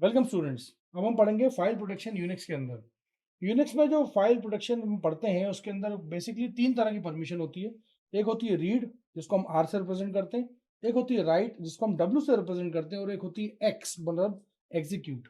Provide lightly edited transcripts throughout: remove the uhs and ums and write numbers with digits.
Welcome students. अब हम पढ़ेंगे फाइल प्रोटेक्शन यूनिक्स के अंदर। यूनिक्स में जो फाइल प्रोटेक्शन हम पढ़ते हैं उसके अंदर बेसिकली तीन तरह की परमिशन होती है। एक होती है रीड, जिसको हम आर से रिप्रेजेंट करते हैं। एक होती है राइट, जिसको हम डब्ल्यू से रिप्रेजेंट करते हैं। और एक होती है एक्स, मतलब एग्जीक्यूट।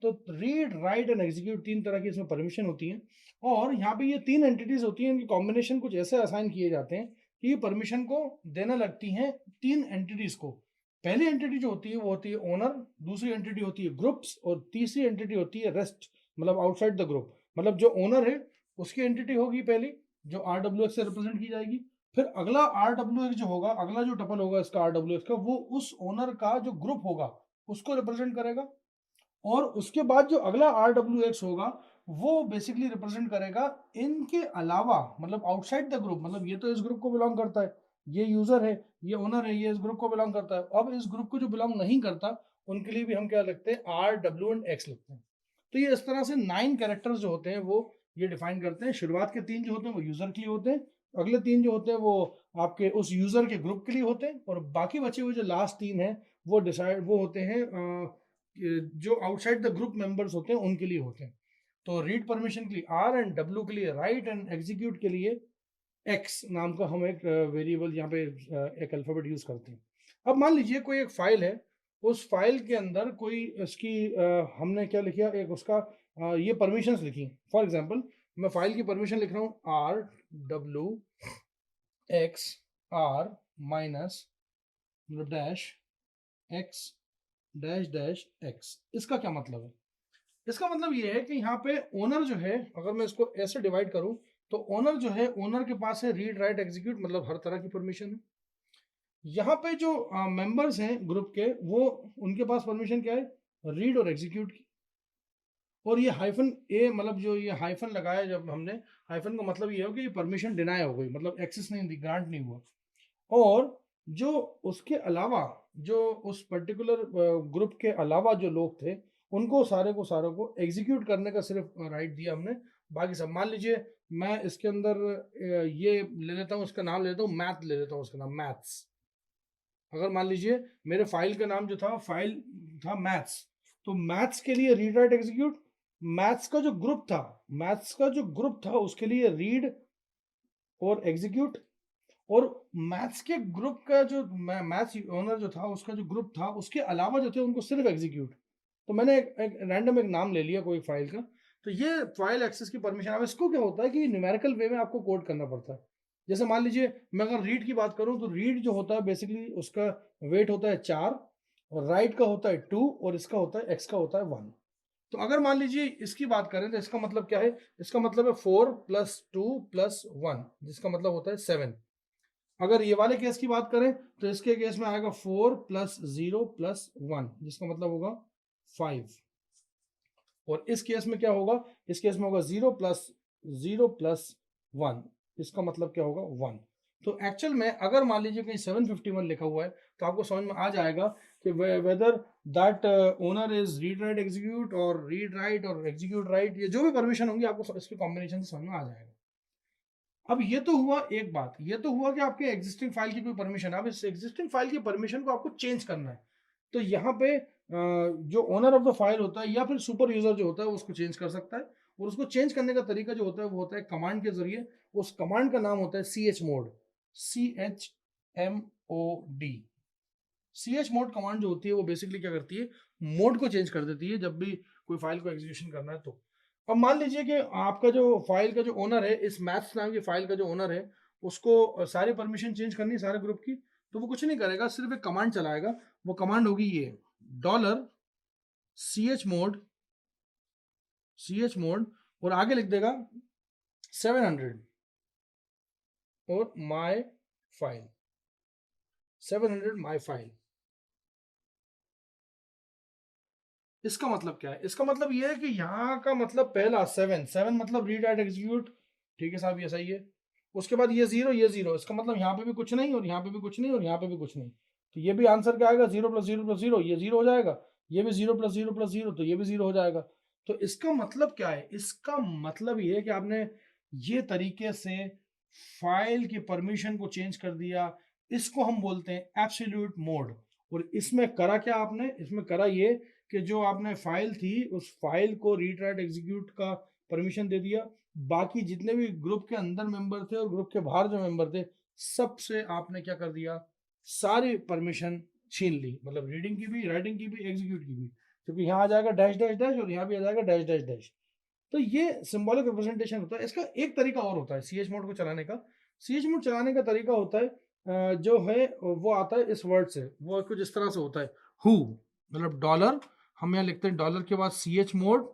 तो रीड, राइट एंड एग्जीक्यूट तीन तरह की इसमें परमिशन होती हैं। और यहाँ पे ये तीन एंटिटीज होती हैं, इनकी कॉम्बिनेशन कुछ ऐसे असाइन किए जाते हैं कि ये परमिशन को देना लगती हैं तीन एंटिटीज को। पहली एंटिटी जो होती है वो होती है ओनर, दूसरी एंटिटी होती है ग्रुप्स, और तीसरी एंटिटी होती है रेस्ट, मतलब आउटसाइड द ग्रुप। मतलब जो ओनर है उसकी एंटिटी होगी पहली, जो आर डब्ल्यू एक्स से रिप्रेजेंट की जाएगी। फिर अगला आर डब्ल्यू एक्स जो होगा, अगला जो टपल होगा इसका आर डब्ल्यू एक्स का, वो उस ओनर का जो ग्रुप होगा उसको रिप्रेजेंट करेगा। और उसके बाद जो अगला आर डब्ल्यू एक्स होगा वो बेसिकली रिप्रेजेंट करेगा इनके अलावा, मतलब आउटसाइड द ग्रुप। मतलब ये तो इस ग्रुप को बिलोंग करता है, ये यूजर है, ये ओनर है, ये इस ग्रुप को बिलोंग करता है। अब इस ग्रुप को जो बिलोंग नहीं करता उनके लिए भी हम क्या लिखते हैं, आर डब्ल्यू एंड एक्स लिखते हैं। तो ये इस तरह से 9 कैरेक्टर्स जो होते हैं वो ये डिफाइन करते हैं। शुरुआत के 3 जो होते हैं वो यूजर के लिए होते हैं, अगले 3 जो होते हैं वो आपके उस यूजर के ग्रुप के लिए होते हैं, और बाकी बचे हुए जो लास्ट 3 हैं वो होते हैं जो आउटसाइड द ग्रुप मेंबर्स होते हैं उनके लिए होते हैं। तो रीड परमिशन के लिए आर एंड डब्ल्यू के लिए राइट एंड एग्जीक्यूट के लिए एक्स नाम का हम एक वेरिएबल यहाँ पे एक अल्फाबेट यूज करते हैं। अब मान लीजिए कोई एक फाइल है, उस फाइल के अंदर कोई इसकी हमने क्या लिखा, एक उसका ये परमिशंस लिखी। फॉर एग्जांपल मैं फाइल की परमिशन लिख रहा हूँ R W X R minus dash X dash dash X. इसका क्या मतलब है? इसका मतलब ये है कि यहाँ पे ओनर जो है, अगर मैं इसको ऐसे डिवाइड करूं तो ओनर जो है, ओनर के पास है रीड राइट एग्जीक्यूट, मतलब हर तरह की परमिशन है। यहाँ पे जो मेंबर्स हैं ग्रुप के, वो उनके पास परमिशन क्या है, रीड और एग्जीक्यूट की। और ये हाइफन ए, मतलब जो ये हाइफन लगाया जब हमने, हाइफन का मतलब ये हो कि ये परमिशन डिनाई हो गई, मतलब एक्सेस नहीं दी, ग्रांट नहीं हुआ। और जो उसके अलावा, जो उस पर्टिकुलर ग्रुप के अलावा जो लोग थे, उनको सारे को एग्जीक्यूट करने का सिर्फ राइट दिया हमने। बाकी सब, मान लीजिए मैं इसके अंदर ये ले लेता हूँ, इसका नाम ले लेता हूँ मैथ, ले लेता हूँ उसका नाम मैथ्स। अगर मान लीजिए मेरे फाइल का नाम जो था, फाइल था मैथ्स, तो मैथ्स के लिए रीड राइट एग्जीक्यूट। मैथ्स का जो ग्रुप था, मैथ्स का जो ग्रुप था उसके लिए रीड और एग्जीक्यूट। और मैथ्स के ग्रुप का जो मैथ्स ओनर जो था, उसका जो ग्रुप था, उसके अलावा जो थे उनको सिर्फ एग्जीक्यूट। तो मैंने एक रैंडम एक नाम ले लिया कोई फाइल का। तो ये फाइल एक्सेस की परमिशन। अब इसको क्या होता है कि न्यूमेरिकल वे में आपको कोड करना पड़ता है। जैसे मान लीजिए मैं अगर रीड की बात करूं, तो रीड जो होता है बेसिकली उसका वेट होता है 4, और राइट का होता है 2, और इसका होता है एक्स का होता है 1। तो अगर मान लीजिए इसकी बात करें तो इसका मतलब क्या है, इसका मतलब है 4 + 2 + 1, जिसका मतलब होता है 7। अगर ये वाले केस की बात करें तो इसके केस में आएगा 4 + 0 + 1, जिसका मतलब होगा 5। और इस केस में क्या होगा, इस केस में होगा 0 + 0 + 1, इसका मतलब क्या होगा 1। तो एक्चुअल में अगर मान लीजिए कहीं 751 लिखा हुआ है तो आपको समझ में आ जाएगा कि whether that owner is read write execute, और रीड राइट और एग्जीक्यूट राइट, ये जो भी परमिशन होंगी आपको इसके कॉम्बिनेशन से समझ में आ जाएगा। अब ये तो हुआ एक बात, ये तो हुआ कि आपके एग्जिस्टिंग फाइल की कोई परमिशन। अब इस एग्जिस्टिंग फाइल की परमिशन को आपको चेंज करना है। तो यहाँ पे जो ओनर ऑफ द फाइल होता है या फिर सुपर यूजर जो होता है उसको चेंज कर सकता है। और उसको चेंज करने का तरीका जो होता है वो होता है कमांड के जरिए। उस कमांड का नाम होता है chmod, CHMOD। chmod कमांड जो होती है वो बेसिकली क्या करती है, मोड को चेंज कर देती है जब भी कोई फाइल को एग्जीक्यूशन करना है तो। अब मान लीजिए कि आपका जो फाइल का जो ओनर है, इस मैथ्स नाम की फाइल का जो ओनर है, उसको सारी परमिशन चेंज करनी है सारे ग्रुप की। तो वो कुछ नहीं करेगा, सिर्फ एक कमांड चलाएगा। वो कमांड होगी ये $chmod, chmod, और आगे लिख देगा 700 और माय फाइल, 700 माय फाइल। इसका मतलब क्या है, इसका मतलब ये है कि यहाँ का मतलब पहला 7 मतलब रीड एट एग्जीक्यूट, ठीक है साहब, ये सही है। उसके बाद ये 0, ये 0, इसका मतलब यहाँ पे भी कुछ नहीं, और यहाँ पे भी कुछ नहीं, और यहाँ पे भी कुछ नहीं। तो ये भी आंसर क्या आएगा, 0 + 0 + 0, ये 0 हो जाएगा। ये भी 0 + 0 + 0, तो ये भी 0 हो जाएगा। तो इसका मतलब क्या है, इसका मतलब ये है कि आपने ये तरीके से फाइल की परमिशन को चेंज कर दिया। इसको हम बोलते हैं एब्सोल्यूट मोड। और इसमें करा क्या आपने, इसमें करा ये कि जो आपने फाइल थी उस फाइल को रीड राइट एग्जीक्यूट का परमिशन दे दिया, बाकी जितने भी ग्रुप के अंदर मेंबर थे और ग्रुप के बाहर जो मेंबर थे सबसे आपने क्या कर दिया, सारी परमिशन छीन ली, मतलब रीडिंग की भी, राइटिंग की भी, एग्जीक्यूट की भी, क्योंकि यहाँ आ जाएगा डैश डैश डैश और यहाँ भी आ जाएगा डैश डैश डैश। तो ये सिंबॉलिक रिप्रेजेंटेशन होता है। इसका एक तरीका और होता है सीएच मोड को चलाने का। सीएच मोड चलाने का तरीका होता है जो है वो आता है इस वर्ड से, वो कुछ इस तरह से होता है, हु, मतलब डॉलर, हम यहाँ लिखते हैं डॉलर के बाद सीएच मोड,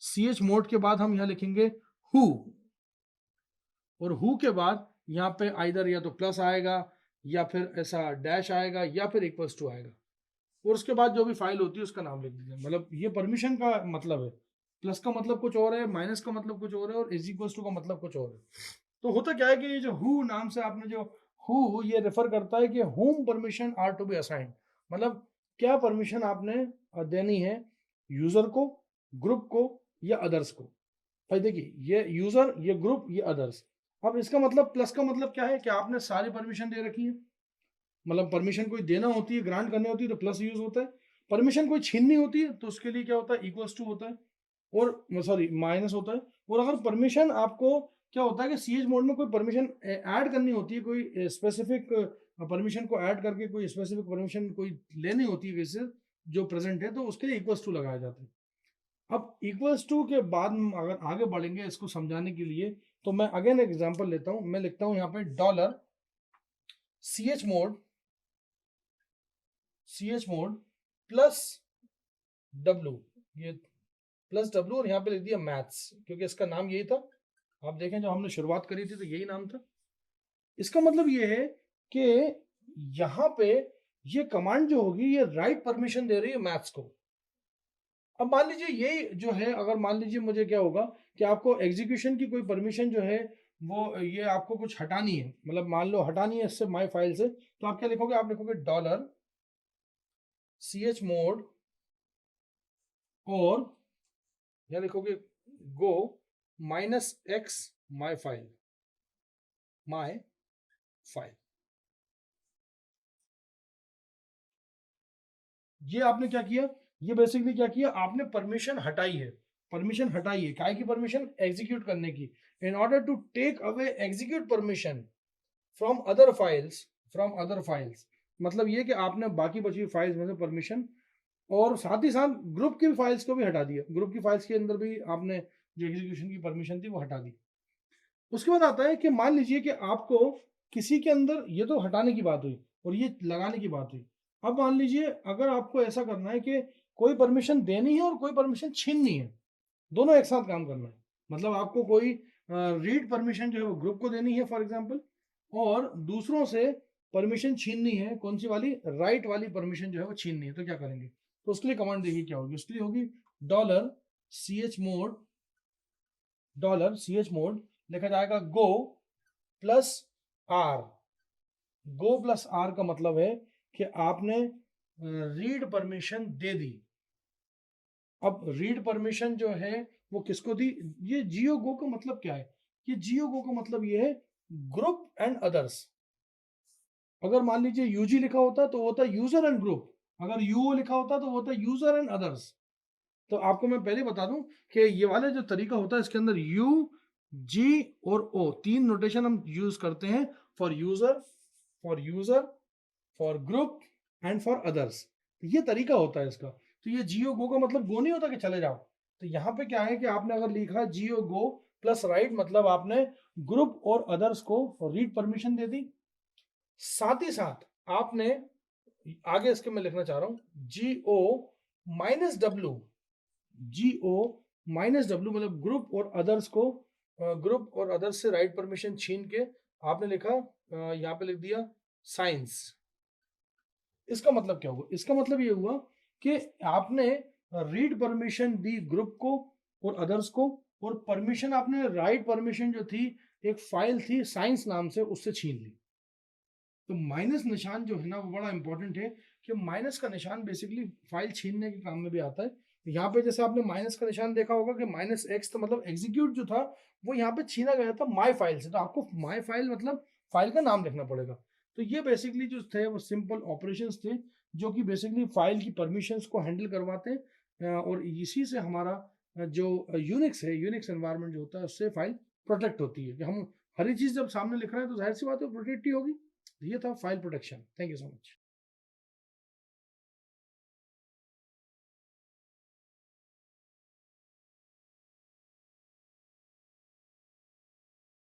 सीएच मोड के बाद हम यहाँ लिखेंगे हु, और हु के बाद यहाँ पे आइदर या तो प्लस आएगा या फिर ऐसा डैश आएगा या फिर इक्वल्स टू आएगा, और उसके बाद जो भी फाइल होती है उसका नाम लिख दीजिए। मतलब ये परमिशन का मतलब है, प्लस का मतलब कुछ और है, माइनस का मतलब कुछ और है, और इज इक्वल्स टू का मतलब कुछ और है। तो होता क्या है कि ये जो हु नाम से आपने जो हु, ये रेफर करता है कि home permission are to be assigned, मतलब क्या परमिशन आपने देनी है यूजर को, ग्रुप को या अदर्स को। भाई देखिए ये यूजर, ये ग्रुप, ये अदर्स। अब इसका मतलब प्लस का मतलब क्या है कि आपने सारी परमिशन दे रखी है, मतलब परमिशन कोई देना होती है, ग्रांट करनी होती है तो प्लस यूज होता है, परमिशन कोई छीननी होती है तो उसके लिए क्या होता है, इक्वल्स टू होता है, और सॉरी माइनस होता है। और अगर परमिशन आपको क्या होता है कि सीएच मोड में कोई परमिशन ऐड करनी होती है, कोई स्पेसिफिक परमिशन को ऐड करके कोई स्पेसिफिक परमिशन कोई लेनी होती है किसी से जो प्रेजेंट है, तो उसके लिए इक्वल्स टू लगाया जाता है। अब इक्वल्स टू के बाद अगर आगे बढ़ेंगे इसको समझाने के लिए, तो मैं अगेन एग्जांपल लेता हूं, मैं लिखता हूं यहाँ पे dollar CH mod plus W, ये प्लस डब्लू, और यहाँ पे लिख दिया मैथ्स, क्योंकि इसका नाम यही था। आप देखें जब हमने शुरुआत करी थी तो यही नाम था। इसका मतलब ये है कि यहाँ पे ये कमांड जो होगी ये राइट परमिशन दे रही है मैथ्स को। अब मान लीजिए ये जो है, अगर मान लीजिए मुझे क्या होगा कि आपको एग्जीक्यूशन की कोई परमिशन जो है वो ये आपको कुछ हटानी है, मतलब मान लो हटानी है इससे माई फाइल से, तो आप क्या लिखोगे, आप लिखोगे डॉलर सीएच मोड और या लिखोगे गो -x माई फाइल, ये आपने क्या किया, ये बेसिकली क्या किया, आपने परमिशन हटाई है, परमिशन हटाई है, काय की परमिशन, एग्जीक्यूट करने की। In order to take away execute permission from other files, मतलब ये कि आपने बाकी बची हुई फाइल्स में से परमिशन, और साथ ही साथ ग्रुप की फाइल्स को भी हटा दिया, ग्रुप की फाइल्स के अंदर भी आपने जो एग्जीक्यूशन की परमिशन थी वो हटा दी। उसके बाद आता है कि मान लीजिए कि आपको किसी के अंदर, ये तो हटाने की बात हुई और ये लगाने की बात हुई, अब मान लीजिए अगर आपको ऐसा करना है कि कोई परमिशन देनी है और कोई परमिशन छीननी है, दोनों एक साथ काम करना है, मतलब आपको कोई रीड परमिशन जो है वो ग्रुप को देनी है फॉर एग्जांपल, और दूसरों से परमिशन छीननी है, कौन सी वाली, राइट वाली परमिशन जो है वो छीननी है, तो क्या करेंगे, तो उसके लिए कमांड देखिए क्या होगी, उसके लिए होगी डॉलर ch मोड लिखा जाएगा go plus r. Go plus r का मतलब है कि आपने रीड परमिशन दे दी। अब रीड परमिशन जो है वो किसको दी, ये जियो गो का मतलब क्या है, ये जियो गो का मतलब ये है ग्रुप एंड अदर्स। अगर मान लीजिए यूजी लिखा होता तो होता यूजर एंड ग्रुप, अगर यूओ लिखा होता तो होता यूजर एंड अदर्स। तो आपको मैं पहले बता दूं कि ये वाला जो तरीका होता है इसके अंदर यू, जी और ओ तीन नोटेशन हम यूज करते हैं, for user, for group and for others. तो ये तरीका होता है इसका। तो ये जियो गो का मतलब गो नहीं होता कि चले जाओ, तो यहाँ पे क्या है कि आपने अगर लिखा जियो गो प्लस राइट, मतलब आपने ग्रुप और अदर्स को रीड परमिशन दे दी, साथ ही साथ आपने आगे इसके मैं लिखना चाह रहा हूं जीओ माइनस डब्ल्यू, जीओ माइनस डब्ल्यू मतलब ग्रुप और अदर्स को, ग्रुप और अदर्स से राइट परमिशन छीन के आपने लिखा, यहाँ पे लिख दिया साइंस। इसका मतलब क्या हुआ, इसका मतलब ये हुआ कि आपने रीड परमिशन दी ग्रुप को और अदर्स को, और परमिशन आपने राइट परमिशन जो थी एक फाइल थी साइंस नाम से उससे छीन ली। तो माइनस निशान जो है ना वो बड़ा इंपॉर्टेंट है, कि माइनस का निशान बेसिकली फाइल छीनने के काम में भी आता है। यहाँ पे जैसे आपने माइनस का निशान देखा होगा कि -x, तो मतलब एग्जीक्यूट जो था वो यहाँ पे छीना गया था माई फाइल से, तो आपको माई फाइल मतलब फाइल का नाम लिखना पड़ेगा। तो ये बेसिकली जो थे वो सिंपल ऑपरेशंस थे जो कि बेसिकली फाइल की परमिशंस को हैंडल करवाते हैं, और इसी से हमारा जो यूनिक्स है, यूनिक्स एनवायरनमेंट जो होता है उससे फाइल प्रोटेक्ट होती है कि हम हर एक चीज़ जब सामने लिख रहे हैं तो जाहिर सी बात है प्रोटेक्ट ही होगी। ये था file protection. Thank you so much.